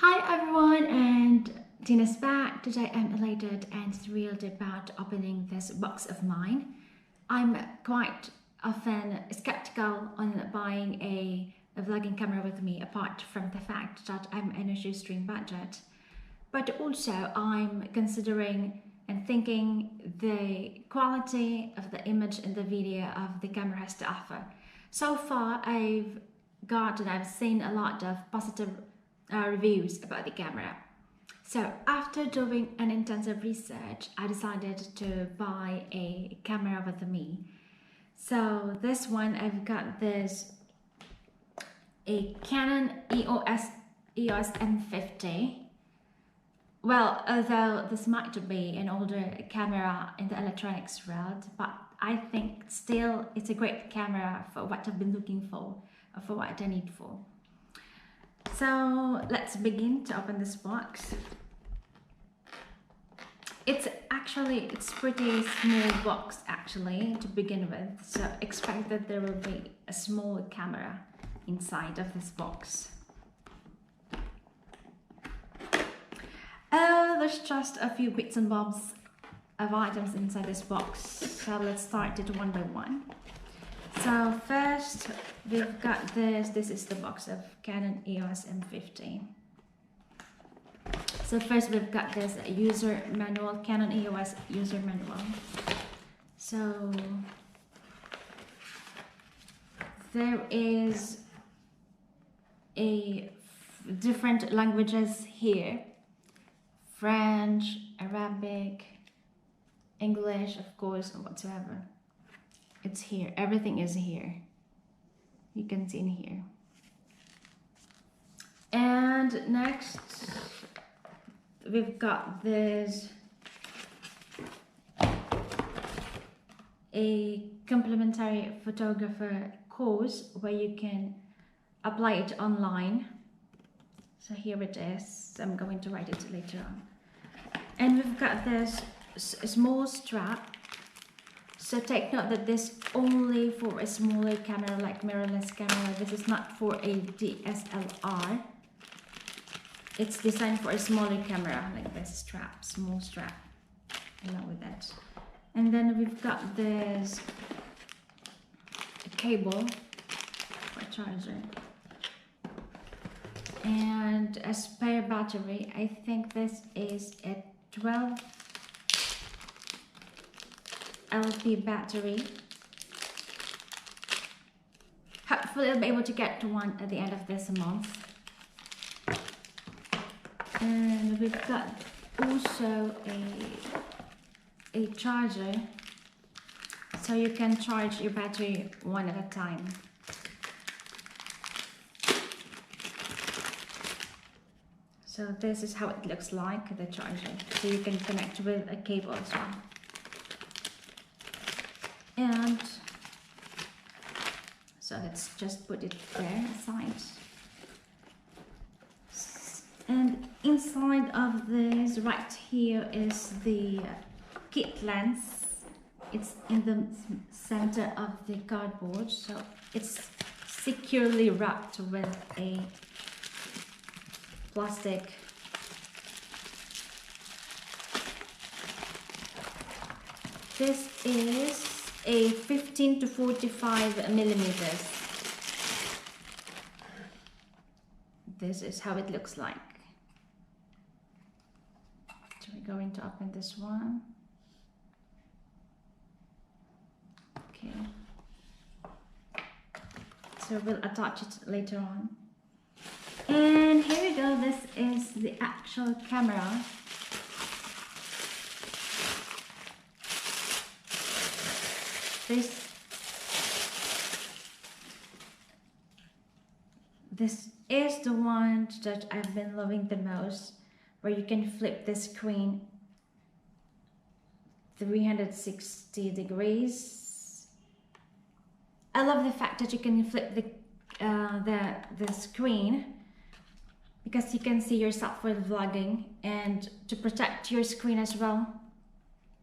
Hi everyone, and Tina's back. Today I'm elated and thrilled about opening this box of mine. I'm quite often skeptical on buying a vlogging camera with me, apart from the fact that I'm in a shoestring budget. But also I'm considering and thinking the quality of the image and the video of the camera has to offer. So far I've seen a lot of positive reviews about the camera. So after doing an intensive research, I decided to buy a camera with me. So this one, I've got a Canon Eos M50. Well, although this might be an older camera in the electronics world, but I think still it's a great camera for what I've been looking for, or for what I need for. So let's begin to open this box. It's pretty small box actually to begin with, so expect that there will be a small camera inside of this box. There's just a few bits and bobs of items inside this box, so let's start it one by one. So first we've got this is the box of Canon Eos M50. So first we've got this user manual, Canon EOS user manual. So there is different languages here: French, Arabic, English, of course, or whatsoever. It's here, everything is here. You can see in here. And next we've got a complimentary photographer course where you can apply it online. So here it is. I'm going to write it later on. And we've got this small strap. So take note that this is only for a smaller camera, like mirrorless camera. This is not for a DSLR. It's designed for a smaller camera, like this strap, small strap, along with that. And then we've got this cable for charger. And a spare battery. I think this is a 12 LP battery. Hopefully I'll be able to get one at the end of this month. And we've got also a charger, so you can charge your battery one at a time. So this is how it looks like, the charger. So you can connect with a cable as well. And so let's just put it there aside. And inside of this, right here, is the kit lens. It's in the center of the cardboard, so it's securely wrapped with a plastic This is a 15 to 45 millimeters. This is how it looks like. So we're going to open this one. Okay. So we'll attach it later on. And here we go. This is the actual camera. This is the one that I've been loving the most, where you can flip the screen 360 degrees. I love the fact that you can flip the screen, because you can see yourself with vlogging, and to protect your screen as well,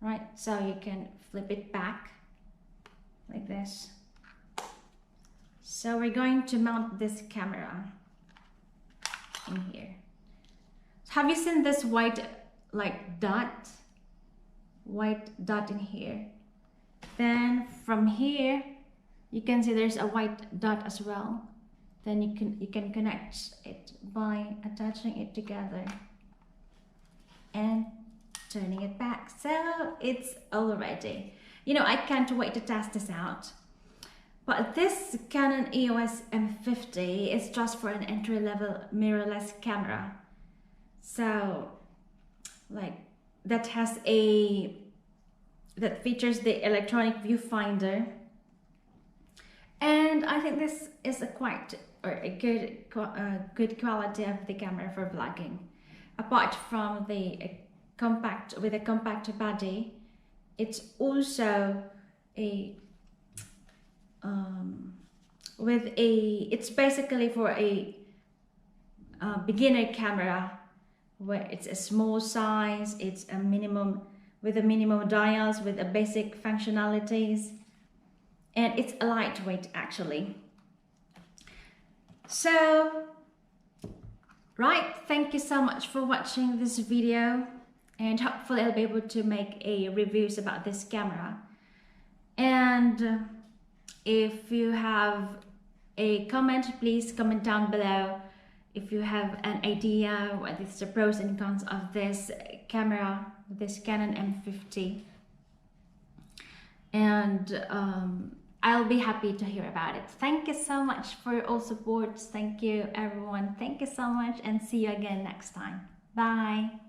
right? So you can flip it back like this. So we're going to mount this camera in here. have you seen this white like dot? White dot in here. Then from here, you can see there's a white dot as well. Then you can connect it by attaching it together and turning it back. So it's all ready. You know, I can't wait to test this out. But this Canon EOS M50 is just for an entry-level mirrorless camera. So like that features the electronic viewfinder. And I think this is a good quality of the camera for vlogging. Apart from the compact body, it's also it's basically for a beginner camera, where it's a small size, it's a minimum dials with a basic functionalities, and it's a lightweight actually. So right, thank you so much for watching this video, and hopefully I'll be able to make a reviews about this camera. And if you have a comment, please comment down below if you have an idea what is the pros and cons of this camera, this Canon M50. And I'll be happy to hear about it. Thank you so much for your all support. Thank you everyone. Thank you so much, and see you again next time. Bye.